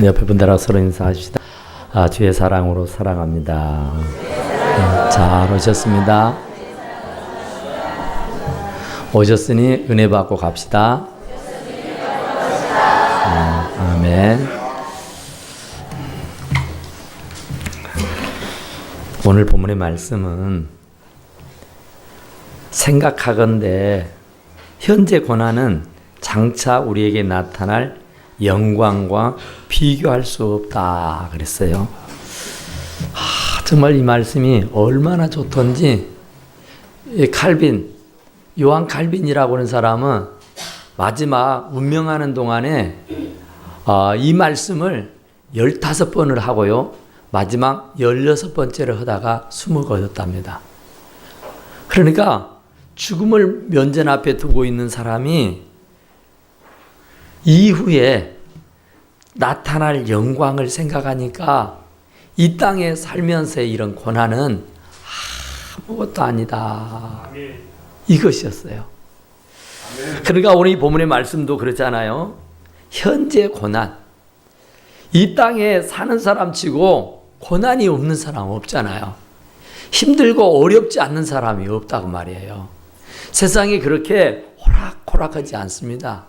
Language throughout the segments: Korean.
옆에 분들하고 서로 인사하시다. 주의 사랑으로 사랑합니다. 잘 오셨습니다. 오셨으니 은혜 받고 갑시다. 아멘. 오늘 본문의 말씀은 생각하건대 현재 고난은 장차 우리에게 나타날 영광과 비교할 수 없다 그랬어요. 정말 이 말씀이 얼마나 좋던지. 요한 칼빈이라고 하는 사람은 마지막 운명하는 동안에 이 말씀을 15번을 하고요, 마지막 16번째를 하다가 숨을 거뒀답니다. 그러니까 죽음을 면전 앞에 두고 있는 사람이 이후에 나타날 영광을 생각하니까 이 땅에 살면서의 이런 고난은 아무것도 아니다, 이것이었어요. 그러니까 오늘 이 본문의 말씀도 그렇잖아요. 현재 고난, 이 땅에 사는 사람 치고 고난이 없는 사람 없잖아요. 힘들고 어렵지 않는 사람이 없다고 말이에요. 세상이 그렇게 호락호락하지 않습니다.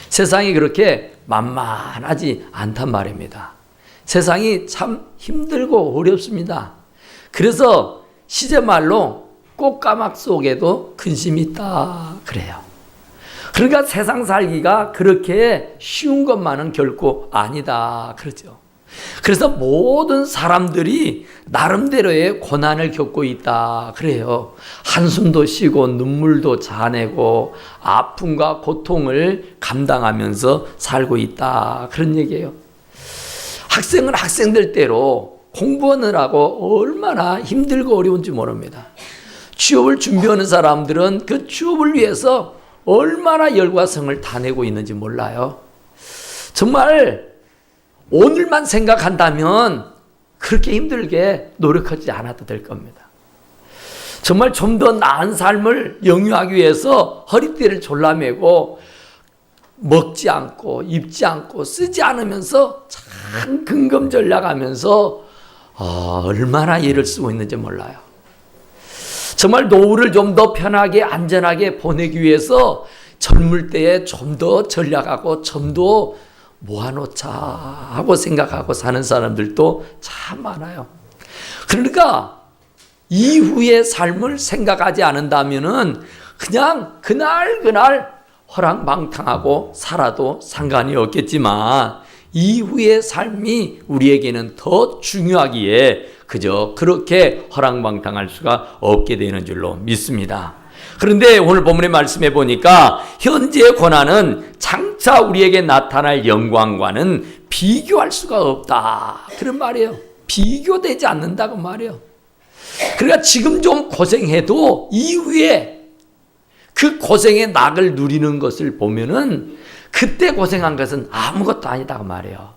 세상이 그렇게 만만하지 않단 말입니다. 세상이 참 힘들고 어렵습니다. 그래서 시제말로 꽃가막 속에도 근심이 있다 그래요. 그러니까 세상 살기가 그렇게 쉬운 것만은 결코 아니다 그러죠. 그래서 모든 사람들이 나름대로의 고난을 겪고 있다 그래요. 한숨도 쉬고 눈물도 자내고 아픔과 고통을 감당하면서 살고 있다, 그런 얘기예요. 학생은 학생들대로 공부하느라고 얼마나 힘들고 어려운지 모릅니다. 취업을 준비하는 사람들은 그 취업을 위해서 얼마나 열과 성을 다내고 있는지 몰라요. 정말 오늘만 생각한다면 그렇게 힘들게 노력하지 않아도 될 겁니다. 정말 좀 더 나은 삶을 영위하기 위해서 허리띠를 졸라매고 먹지 않고 입지 않고 쓰지 않으면서 참 근검전략하면서 얼마나 일을 쓰고 있는지 몰라요. 정말 노후를 좀 더 편하게 안전하게 보내기 위해서 젊을 때에 좀 더 전략하고 좀 더 모아놓자 하고 생각하고 사는 사람들도 참 많아요. 그러니까 이후의 삶을 생각하지 않는다면은 그냥 그날 허랑방탕하고 살아도 상관이 없겠지만 이후의 삶이 우리에게는 더 중요하기에 그저 그렇게 허랑방탕할 수가 없게 되는 줄로 믿습니다. 그런데 오늘 본문의 말씀해 보니까 현재의 고난은 장차 우리에게 나타날 영광과는 비교할 수가 없다, 그런 말이에요. 비교되지 않는다고 말이에요. 그러니까 지금 좀 고생해도 이후에 그 고생의 낙을 누리는 것을 보면은 그때 고생한 것은 아무것도 아니다고 말이에요.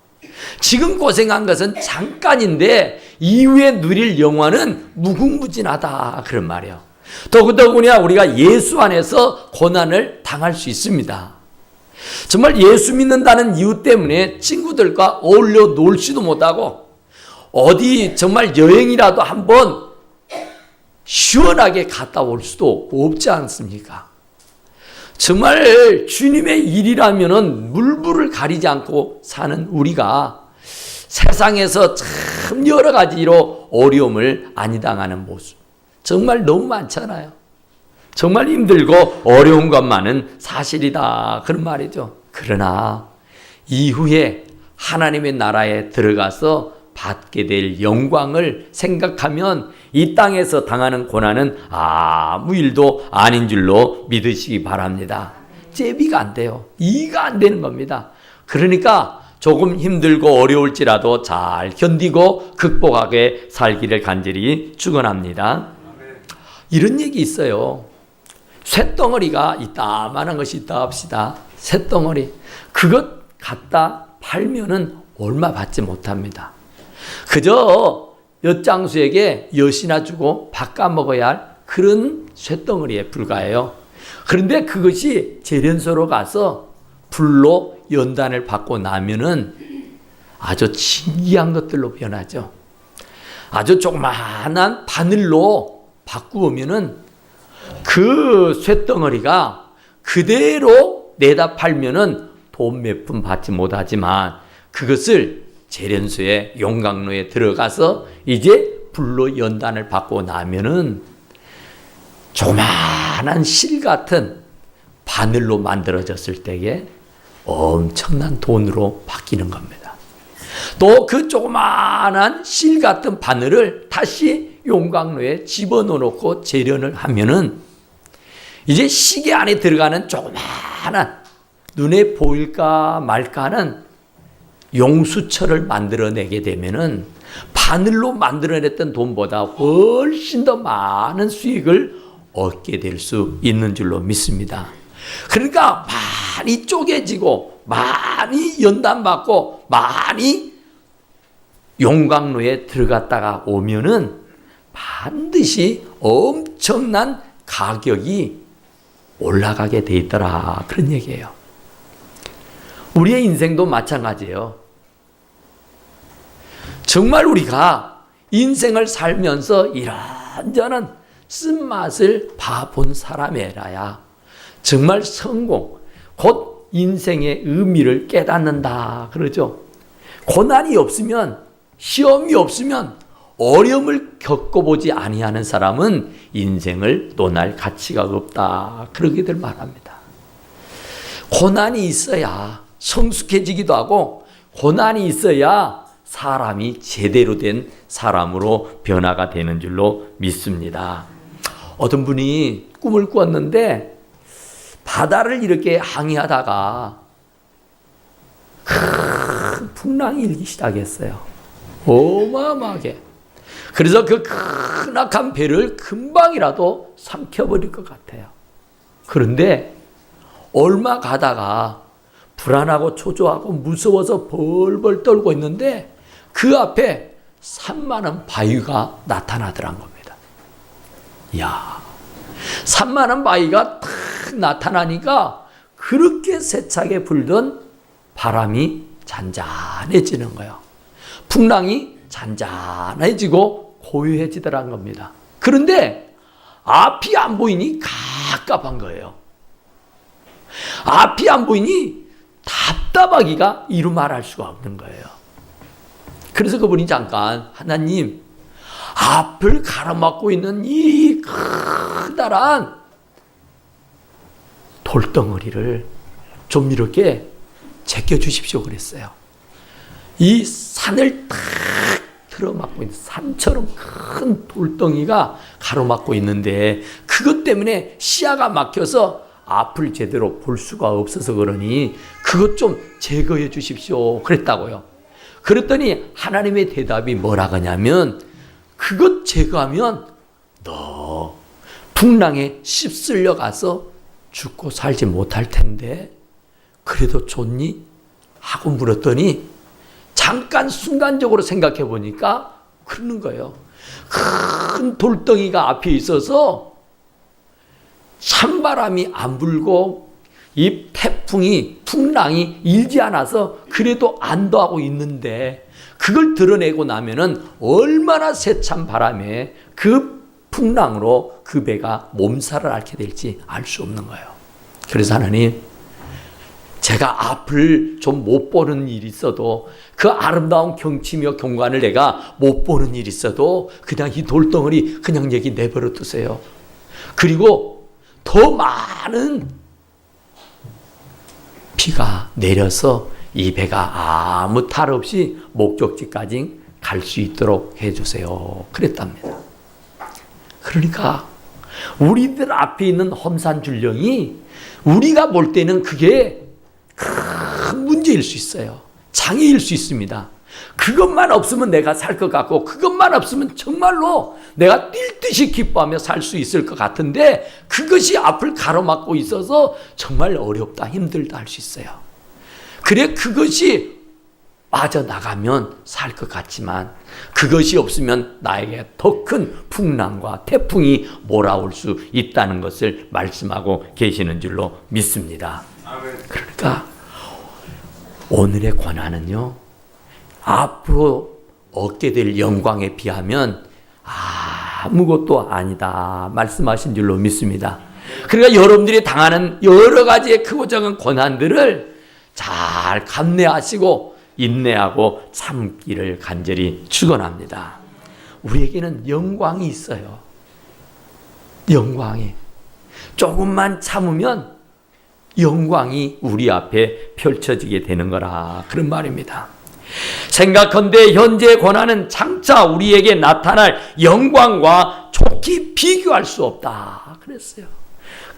지금 고생한 것은 잠깐인데 이후에 누릴 영화는 무궁무진하다, 그런 말이에요. 더구나 우리가 예수 안에서 고난을 당할 수 있습니다. 정말 예수 믿는다는 이유 때문에 친구들과 어울려 놀지도 못하고 어디 정말 여행이라도 한번 시원하게 갔다 올 수도 없지 않습니까? 정말 주님의 일이라면은 물불을 가리지 않고 사는 우리가 세상에서 참 여러 가지로 어려움을 안이당하는 모습 정말 너무 많잖아요. 정말 힘들고 어려운 것만은 사실이다, 그런 말이죠. 그러나 이후에 하나님의 나라에 들어가서 받게 될 영광을 생각하면 이 땅에서 당하는 고난은 아무 일도 아닌 줄로 믿으시기 바랍니다. 제비가 안 돼요. 이해가 안 되는 겁니다. 그러니까 조금 힘들고 어려울지라도 잘 견디고 극복하게 살기를 간절히 축원합니다. 이런 얘기 있어요. 쇳덩어리가 이따만한 것이 있다 합시다. 쇳덩어리. 그것 갖다 팔면은 얼마 받지 못합니다. 그저 엿장수에게 엿이나 주고 바꿔 먹어야 할 그런 쇳덩어리에 불과해요. 그런데 그것이 재련소로 가서 불로 연단을 받고 나면은 아주 신기한 것들로 변하죠. 아주 조그마한 바늘로 바꾸면은 그 쇳덩어리가 그대로 내다 팔면은 돈 몇 푼 받지 못하지만 그것을 재련소에 용광로에 들어가서 이제 불로 연단을 받고 나면은 조그마한 실 같은 바늘로 만들어졌을 때에 엄청난 돈으로 바뀌는 겁니다. 또 그 조그마한 실 같은 바늘을 다시 용광로에 집어넣고 재련을 하면은 이제 시계 안에 들어가는 조그마한 눈에 보일까 말까 하는 용수철을 만들어내게 되면은 바늘로 만들어냈던 돈보다 훨씬 더 많은 수익을 얻게 될 수 있는 줄로 믿습니다. 그러니까 많이 쪼개지고 많이 연단받고 많이 용광로에 들어갔다가 오면은 반드시 엄청난 가격이 올라가게 돼 있더라, 그런 얘기예요. 우리의 인생도 마찬가지예요. 정말 우리가 인생을 살면서 이런저런 쓴맛을 봐본 사람이라야 정말 성공, 곧 인생의 의미를 깨닫는다 그러죠. 고난이 없으면, 시험이 없으면, 어려움을 겪어보지 아니하는 사람은 인생을 논할 가치가 없다, 그러기들 말합니다. 고난이 있어야 성숙해지기도 하고, 고난이 있어야 사람이 제대로 된 사람으로 변화가 되는 줄로 믿습니다. 어떤 분이 꿈을 꾸었는데 바다를 이렇게 항해하다가 큰 풍랑이 일기 시작했어요. 어마어마하게. 그래서 그 크나큰 배를 금방이라도 삼켜버릴 것 같아요. 그런데 얼마 가다가 불안하고 초조하고 무서워서 벌벌 떨고 있는데 그 앞에 산만한 바위가 나타나더란 겁니다. 이야, 산만한 바위가 탁 나타나니까 그렇게 세차게 불던 바람이 잔잔해지는 거예요. 풍랑이 잔잔해지고 고요해지더란 겁니다. 그런데 앞이 안 보이니 갑갑한 거예요. 앞이 안 보이니 답답하기가 이루 말할 수가 없는 거예요. 그래서 그분이 잠깐, 하나님, 앞을 가로막고 있는 이 커다란 돌덩어리를 좀 이렇게 제껴주십시오 그랬어요. 이 산을 탁 틀어막고 있는, 산처럼 큰 돌덩이가 가로막고 있는데 그것 때문에 시야가 막혀서 앞을 제대로 볼 수가 없어서 그러니 그것 좀 제거해 주십시오 그랬다고요. 그랬더니 하나님의 대답이 뭐라 하냐면, 그것 제거하면 너 풍랑에 휩쓸려 가서 죽고 살지 못할 텐데 그래도 좋니? 하고 물었더니 잠깐 순간적으로 생각해 보니까 그러는 거예요. 큰 돌덩이가 앞에 있어서 찬바람이 안 불고 이 태풍이, 풍랑이 일지 않아서 그래도 안도하고 있는데 그걸 드러내고 나면은 얼마나 세찬 바람에 그 풍랑으로 그 배가 몸살을 앓게 될지 알 수 없는 거예요. 그래서 하나님, 제가 앞을 좀 못 보는 일이 있어도, 그 아름다운 경치며 경관을 내가 못 보는 일이 있어도 그냥 이 돌덩어리 그냥 여기 내버려 두세요. 그리고 더 많은 비가 내려서 이 배가 아무 탈 없이 목적지까지 갈 수 있도록 해주세요 그랬답니다. 그러니까 우리들 앞에 있는 험산줄령이 우리가 볼 때는 그게 큰 문제일 수 있어요. 장애일 수 있습니다. 그것만 없으면 내가 살 것 같고, 그것만 없으면 정말로 내가 뛸 듯이 기뻐하며 살 수 있을 것 같은데 그것이 앞을 가로막고 있어서 정말 어렵다, 힘들다 할 수 있어요. 그래, 그것이 빠져나가면 살 것 같지만 그것이 없으면 나에게 더 큰 풍랑과 태풍이 몰아올 수 있다는 것을 말씀하고 계시는 줄로 믿습니다. 그러니까 오늘의 고난은요, 앞으로 얻게 될 영광에 비하면 아무것도 아니다 말씀하신 줄로 믿습니다. 그러니까 여러분들이 당하는 여러 가지의 크고 작은 고난들을 잘 감내하시고 인내하고 참기를 간절히 축원합니다. 우리에게는 영광이 있어요. 영광이. 조금만 참으면 영광이 우리 앞에 펼쳐지게 되는 거라 그런 말입니다. 생각컨대 현재의 고난은 장차 우리에게 나타날 영광과 좋게 비교할 수 없다 그랬어요.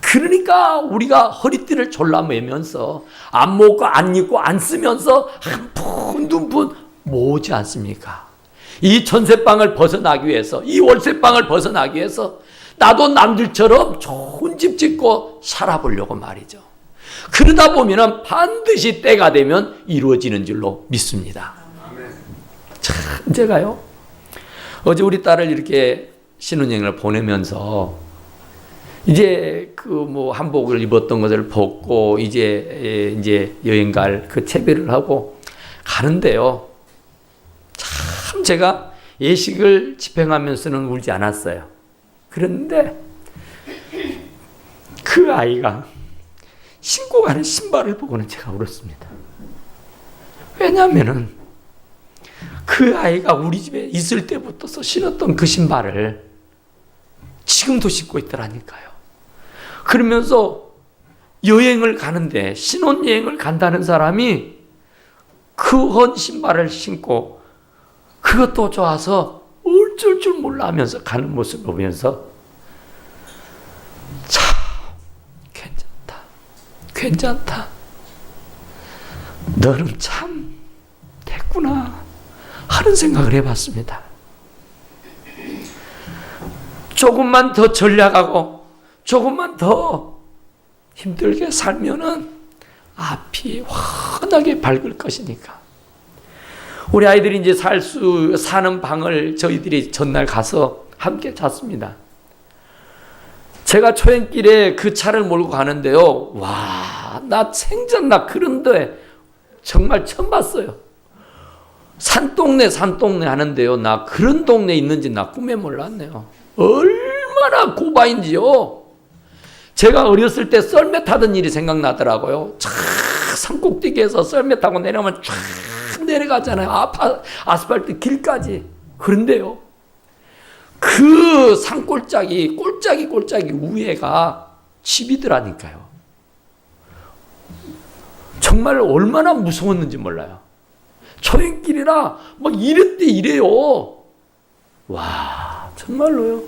그러니까 우리가 허리띠를 졸라매면서 안 먹고 안 입고 안 쓰면서 한 푼 두 푼 모으지 않습니까? 이 전세방을 벗어나기 위해서, 이 월세방을 벗어나기 위해서 나도 남들처럼 좋은 집 짓고 살아보려고 말이죠. 그러다 보면 반드시 때가 되면 이루어지는 줄로 믿습니다. 참, 제가요, 어제 우리 딸을 이렇게 신혼여행을 보내면서 이제 한복을 입었던 것을 벗고 이제 여행 갈 그 채비를 하고 가는데요. 참 제가 예식을 집행하면서는 울지 않았어요. 그런데 그 아이가 신고 가는 신발을 보고는 제가 울었습니다. 왜냐하면은 그 아이가 우리 집에 있을 때부터 신었던 그 신발을 지금도 신고 있더라니까요. 그러면서 여행을 가는데, 신혼여행을 간다는 사람이 그 헌 신발을 신고 그것도 좋아서 어쩔 줄 몰라 하면서 가는 모습을 보면서 참 괜찮다. 너는 참 됐구나 하는 생각을 해봤습니다. 조금만 더 전략하고 조금만 더 힘들게 살면은 앞이 환하게 밝을 것이니까. 우리 아이들이 이제 사는 방을 저희들이 전날 가서 함께 잤습니다. 제가 초행길에 그 차를 몰고 가는데요. 와, 나 생전 그런데 정말 처음 봤어요. 산동네 하는데요. 나 그런 동네 있는지 나 꿈에 몰랐네요. 얼마나 고바인지요. 제가 어렸을 때 썰매 타던 일이 생각나더라고요. 쫙 산꼭대기에서 썰매 타고 내려오면 쫙 내려가잖아요. 아스팔트 길까지. 그런데요, 그 산골짜기 꼴짜기 위에가 집이더라니까요. 정말 얼마나 무서웠는지 몰라요. 초행길이라 막 이랬대 이래요. 와, 정말로요.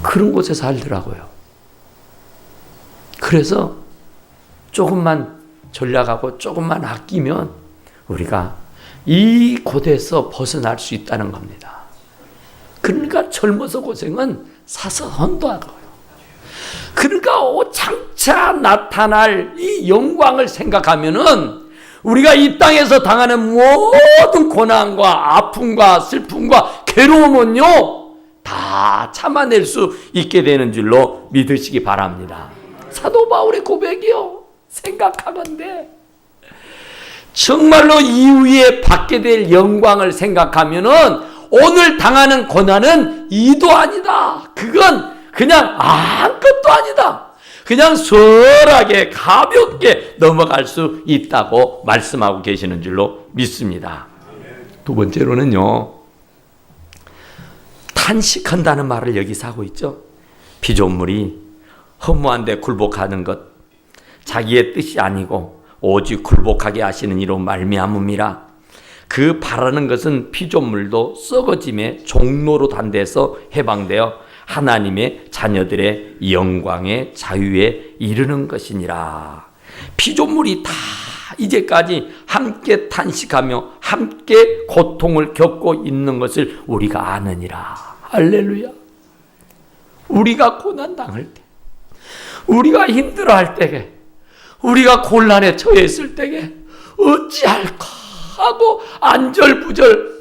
그런 곳에 살더라고요. 그래서 조금만 전략하고 조금만 아끼면 우리가 이 곳에서 벗어날 수 있다는 겁니다. 그러니까 젊어서 고생은 사서 헌도하고요. 그러니까 장차 나타날 이 영광을 생각하면은 우리가 이 땅에서 당하는 모든 고난과 아픔과 슬픔과 괴로움은요 다 참아낼 수 있게 되는 줄로 믿으시기 바랍니다. 사도 바울의 고백이요, 생각하건대 정말로 이후에 받게 될 영광을 생각하면은 오늘 당하는 고난은 이도 아니다. 그건 그냥 아무것도 아니다. 그냥 수월하게 가볍게 넘어갈 수 있다고 말씀하고 계시는 줄로 믿습니다. 두 번째로는요, 탄식한다는 말을 여기서 하고 있죠. 피조물이 허무한데 굴복하는 것, 자기의 뜻이 아니고 오직 굴복하게 하시는 이로 말미암음이라. 그 바라는 것은 피조물도 썩어짐의 종로로 단대해서 해방되어 하나님의 자녀들의 영광의 자유에 이르는 것이니라. 피조물이 다 이제까지 함께 탄식하며 함께 고통을 겪고 있는 것을 우리가 아느니라. 할렐루야. 우리가 고난당할 때, 우리가 힘들어할 때에, 우리가 곤란에 처해 있을 때에 어찌할까 하고 안절부절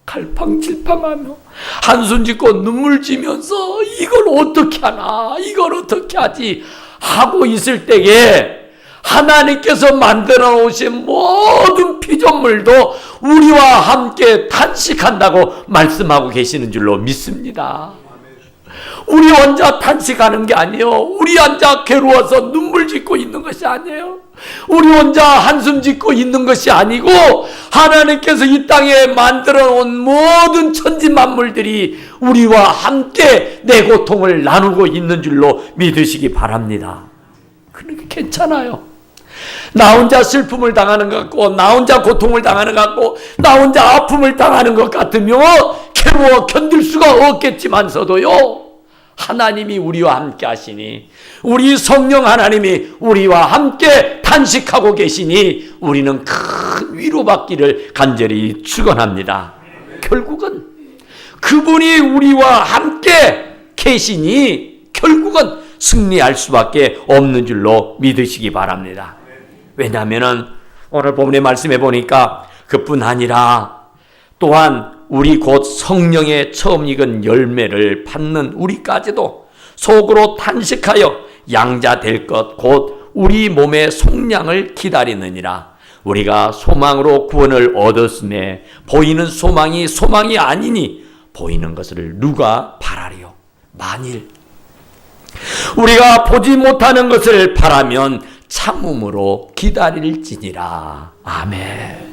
갈팡질팡하며 한숨 짓고 눈물 지면서 이걸 어떻게 하나, 이걸 어떻게 하지 하고 있을 때에 하나님께서 만들어 놓으신 모든 피조물도 우리와 함께 탄식한다고 말씀하고 계시는 줄로 믿습니다. 우리 혼자 탄식하는 게 아니에요. 우리 혼자 괴로워서 눈물 짓고 있는 것이 아니에요. 우리 혼자 한숨 짓고 있는 것이 아니고 하나님께서 이 땅에 만들어 놓은 모든 천지 만물들이 우리와 함께 내 고통을 나누고 있는 줄로 믿으시기 바랍니다. 그러니까 괜찮아요. 나 혼자 슬픔을 당하는 것 같고, 나 혼자 고통을 당하는 것 같고, 나 혼자 아픔을 당하는 것 같으면 괴로워 견딜 수가 없겠지만서도요, 하나님이 우리와 함께 하시니, 우리 성령 하나님이 우리와 함께 탄식하고 계시니 우리는 큰 위로받기를 간절히 축원합니다. 결국은 그분이 우리와 함께 계시니 결국은 승리할 수밖에 없는 줄로 믿으시기 바랍니다. 왜냐하면 오늘 본문의 말씀해 보니까 그뿐 아니라 또한 우리 곧 성령의 처음 익은 열매를 받는 우리까지도 속으로 탄식하여 양자 될 것 곧 우리 몸의 속량을 기다리느니라. 우리가 소망으로 구원을 얻었음에 보이는 소망이 소망이 아니니 보이는 것을 누가 바라리요. 만일 우리가 보지 못하는 것을 바라면 참음으로 기다릴지니라. 아멘.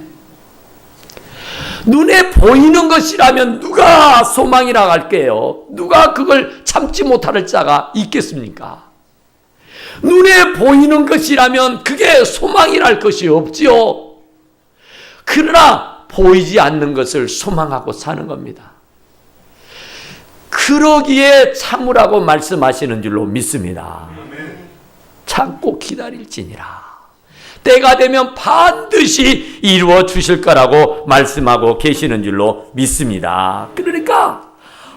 눈에 보이는 것이라면 누가 소망이라 할게요? 누가 그걸 참지 못할 자가 있겠습니까? 눈에 보이는 것이라면 그게 소망이랄 것이 없지요. 그러나 보이지 않는 것을 소망하고 사는 겁니다. 그러기에 참으라고 말씀하시는 줄로 믿습니다. 참고 기다릴지니라. 때가 되면 반드시 이루어 주실 거라고 말씀하고 계시는 줄로 믿습니다. 그러니까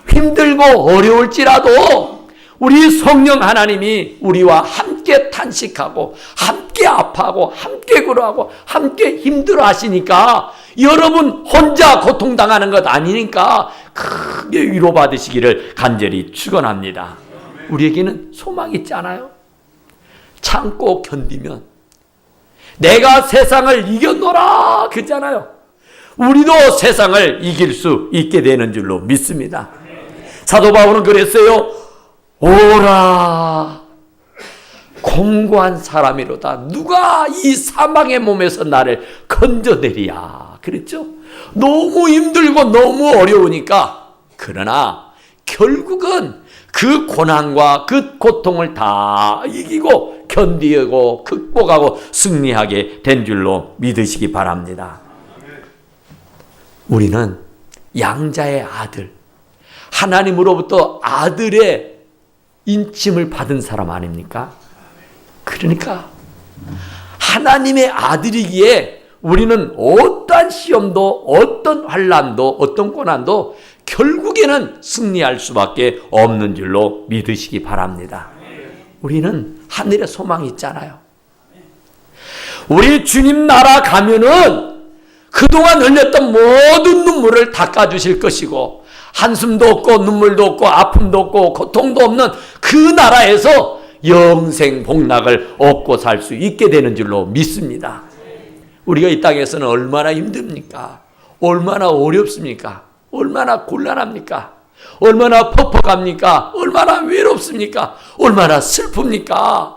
힘들고 어려울지라도 우리 성령 하나님이 우리와 함께 탄식하고 함께 아파하고 함께 괴로워하고 함께 힘들어 하시니까 여러분 혼자 고통당하는 것 아니니까 크게 위로받으시기를 간절히 축원합니다. 우리에게는 소망이 있잖아요. 참고 견디면 내가 세상을 이겨노라 그랬잖아요. 우리도 세상을 이길 수 있게 되는 줄로 믿습니다. 사도 바울은 그랬어요. 오라 공고한 사람이로다. 누가 이 사망의 몸에서 나를 건져내리야 그랬죠. 너무 힘들고 너무 어려우니까. 그러나 결국은 그 고난과 그 고통을 다 이기고 견디고 극복하고 승리하게 된 줄로 믿으시기 바랍니다. 우리는 양자의 아들, 하나님으로부터 아들의 인침을 받은 사람 아닙니까? 그러니까 하나님의 아들이기에 우리는 어떠한 시험도 어떤 환난도 어떤 고난도 결국에는 승리할 수밖에 없는 줄로 믿으시기 바랍니다. 우리는 하늘에 소망이 있잖아요. 우리 주님 나라 가면은 그동안 흘렸던 모든 눈물을 닦아주실 것이고 한숨도 없고 눈물도 없고 아픔도 없고 고통도 없는 그 나라에서 영생 복락을 얻고 살 수 있게 되는 줄로 믿습니다. 우리가 이 땅에서는 얼마나 힘듭니까? 얼마나 어렵습니까? 얼마나 곤란합니까? 얼마나 퍽퍽합니까? 얼마나 외롭습니까? 얼마나 슬픕니까?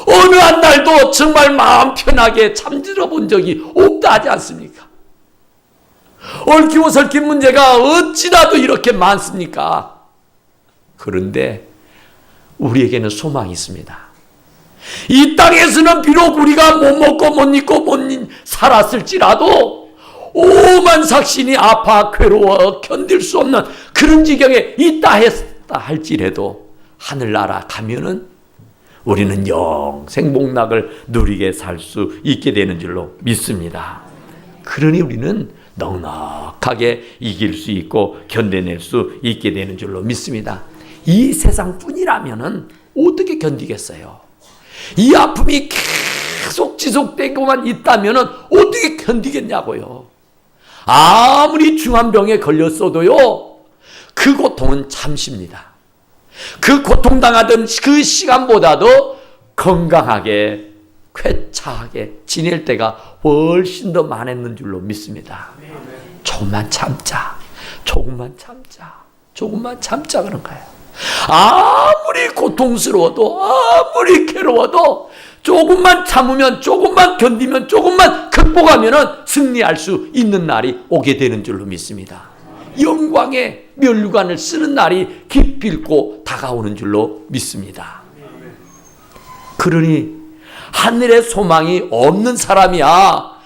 어느 한 날도 정말 마음 편하게 잠들어 본 적이 없다 하지 않습니까? 얽히고 설킨 문제가 어찌나도 이렇게 많습니까? 그런데 우리에게는 소망이 있습니다. 이 땅에서는 비록 우리가 못 먹고 못 입고 못 살았을지라도 오만 삭신이 아파 괴로워 견딜 수 없는 그런 지경에 있다 했다 할지라도 하늘나라 가면은 우리는 영생 복락을 누리게 살 수 있게 되는 줄로 믿습니다. 그러니 우리는 넉넉하게 이길 수 있고 견뎌낼 수 있게 되는 줄로 믿습니다. 이 세상뿐이라면은 어떻게 견디겠어요? 이 아픔이 계속 지속되고만 있다면은 어떻게 견디겠냐고요. 아무리 중한 병에 걸렸어도요, 그 고통은 잠시입니다. 그 고통당하던 그 시간보다도 건강하게 쾌차하게 지낼 때가 훨씬 더 많았는 줄로 믿습니다. 조금만 참자. 조금만 참자. 조금만 참자 그런 거예요. 아무리 고통스러워도 아무리 괴로워도 조금만 참으면 조금만 견디면 조금만 극복하면 승리할 수 있는 날이 오게 되는 줄로 믿습니다. 영광의 면류관을 쓰는 날이 기필코 다가오는 줄로 믿습니다. 그러니 하늘의 소망이 없는 사람이야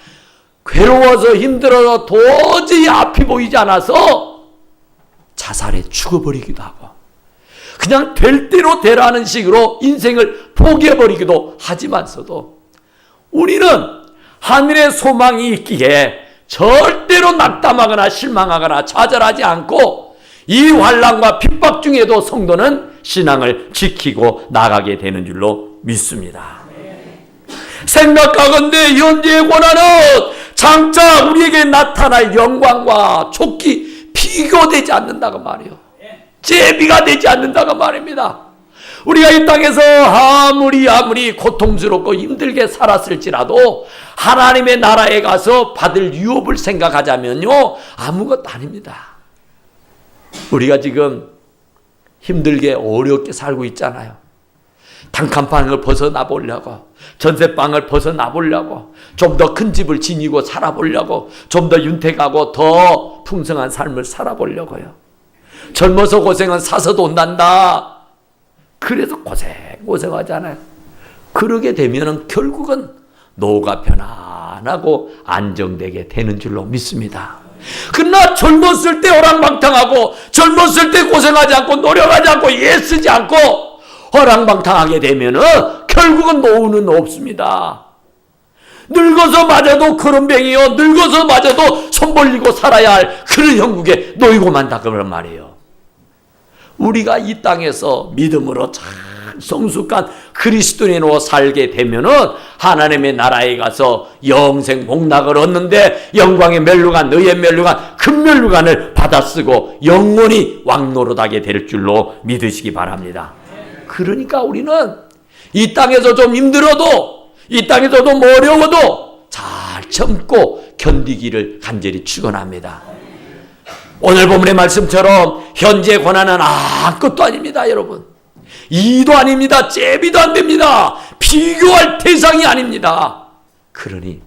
괴로워서 힘들어서 도저히 앞이 보이지 않아서 자살에 죽어버리기도 하고 그냥 될 대로 되라는 식으로 인생을 포기해버리기도 하지만서도 우리는 하늘의 소망이 있기에 절대로 낙담하거나 실망하거나 좌절하지 않고 이 환난과 핍박 중에도 성도는 신앙을 지키고 나가게 되는 줄로 믿습니다. 생각하건대 현재의 고난은 장차 우리에게 나타날 영광과 좋기 비교되지 않는다고 말이에요. 제비가 되지 않는다고 말입니다. 우리가 이 땅에서 아무리 고통스럽고 힘들게 살았을지라도 하나님의 나라에 가서 받을 유업을 생각하자면요 아무것도 아닙니다. 우리가 지금 힘들게 어렵게 살고 있잖아요. 단칸방을 벗어나보려고 전세방을 벗어나보려고 좀 더 큰 집을 지니고 살아보려고 좀 더 윤택하고 더 풍성한 삶을 살아보려고요. 젊어서 고생은 사서도 온단다. 그래서 고생하잖아요. 그러게 되면 결국은 노후가 편안하고 안정되게 되는 줄로 믿습니다. 그러나 젊었을 때 호랑방탕하고 젊었을 때 고생하지 않고 노력하지 않고 애쓰지 않고 호랑방탕하게 되면은 결국은 노후는 없습니다. 늙어서 맞아도 거름뱅이요 늙어서 맞아도 손 벌리고 살아야 할 그런 형국에 놓이고 만다 그런 말이에요. 우리가 이 땅에서 믿음으로 잘 성숙한 그리스도인으로 살게 되면은 하나님의 나라에 가서 영생 복락을 얻는데 영광의 멸류관 너의 멸류관 큰 멸류관을 받아쓰고 영원히 왕노릇하게 될 줄로 믿으시기 바랍니다. 그러니까 우리는 이 땅에서 좀 힘들어도 이 땅에서도 어려워도 잘 참고 견디기를 간절히 축원합니다. 오늘 본문의 말씀처럼 현재 고난은 아무것도 아닙니다. 여러분 이도 아닙니다. 제비도 안 됩니다. 비교할 대상이 아닙니다. 그러니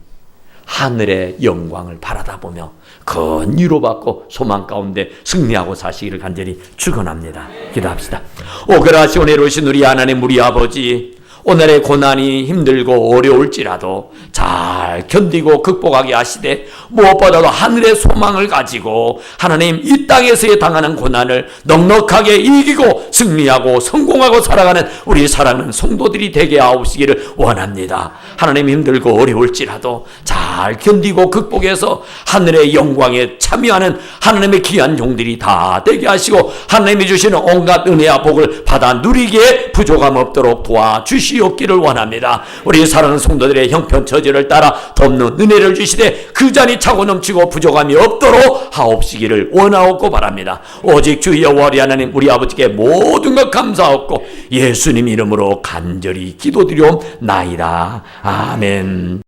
하늘의 영광을 바라다 보며 큰 위로받고 소망 가운데 승리하고 사시기를 간절히 축원합니다. 기도합시다. 오그라시 오늘 오신 우리 하나님 우리 아버지 오늘의 고난이 힘들고 어려울지라도 잘 견디고 극복하게 하시되 무엇보다도 하늘의 소망을 가지고 하나님 이 땅에서의 당하는 고난을 넉넉하게 이기고 승리하고 성공하고 살아가는 우리 사랑하는 성도들이 되게 하옵시기를 원합니다. 하나님 힘들고 어려울지라도 잘 견디고 극복해서 하늘의 영광에 참여하는 하나님의 귀한 종들이 다 되게 하시고 하나님이 주시는 온갖 은혜와 복을 받아 누리기에 부족함 없도록 도와주시옵기를 원합니다. 우리 사랑하는 성도들의 형편 처지를 따라 덮는 은혜를 주시되 그 잔이 차고 넘치고 부족함이 없도록 하옵시기를 원하옵고 바랍니다. 오직 주 여호와 하나님 우리 아버지께 모든 것 감사하옵고 예수님 이름으로 간절히 기도드리옵나이다. 아멘.